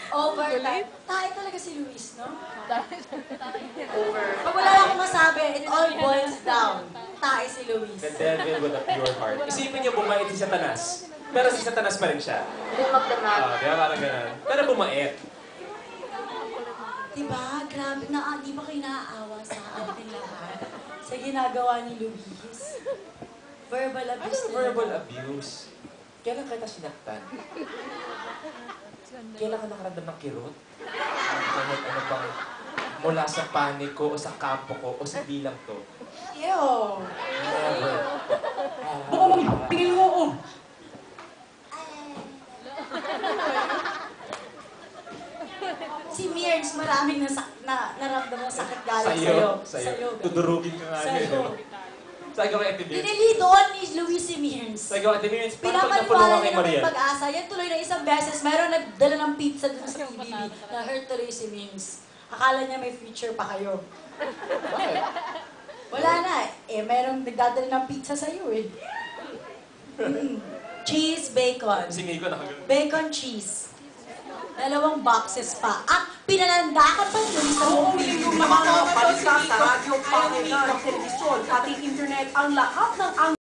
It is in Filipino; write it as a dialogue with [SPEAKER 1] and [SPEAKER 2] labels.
[SPEAKER 1] Overtime. Tayo talaga si Luis, no?
[SPEAKER 2] Over.
[SPEAKER 1] Pag wala akong masabi, it all boils down. Tayo si Luis.
[SPEAKER 3] The devil with a pure heart. Isipin niyo bumait si Satanas. Pero si Satanas pa rin siya.
[SPEAKER 2] Din magdamag.
[SPEAKER 3] Di ba? Parang ganun. Pero bumait.
[SPEAKER 1] Diba? Grabe na, di ba kayo naaawa sa ating lahat? Sa ginagawa ni Luis. Verbal abuse.
[SPEAKER 3] Ano verbal abuse? Kailan kita sinaktan? Kailan ka nakaramdam ng kirot? Kahit ano bang mula sa panig ko o sa kampo ko o sa bilang to?
[SPEAKER 1] Ew.
[SPEAKER 3] Never.
[SPEAKER 1] Baka magpingin mo ako. Si Mears, maraming naramdaman ng sakit galing sa'yo.
[SPEAKER 3] Sa'yo. Tudurugin ka nga niya.
[SPEAKER 1] Sa'yo.
[SPEAKER 3] Sa'yo kay Ate Mir.
[SPEAKER 1] Dinili doon ni Luis si Mears.
[SPEAKER 3] Sa'yo Ate Mir, paano pag napulungan
[SPEAKER 1] Pinapaniwala
[SPEAKER 3] kay
[SPEAKER 1] niya na may
[SPEAKER 3] Mariel?
[SPEAKER 1] pag-asa. Yan tuloy na isang beses, mayroon nagdala ng pizza dun sa PBB. Na-hurt tuloy si Mears. Akala niya may future pa kayo.
[SPEAKER 3] Bakit?
[SPEAKER 1] Wala na eh. Mayroong nagdadala ng pizza sa'yo eh. Cheese, bacon.
[SPEAKER 3] Singay ko nakagano.
[SPEAKER 1] Bacon, cheese. 2 boxes pa. Pinalandakan pa ni Luis sa buong
[SPEAKER 4] Yung
[SPEAKER 1] PBB.
[SPEAKER 4] mga balita sa radyo, pakinig ng telebisyon, pati internet, ang lahat ng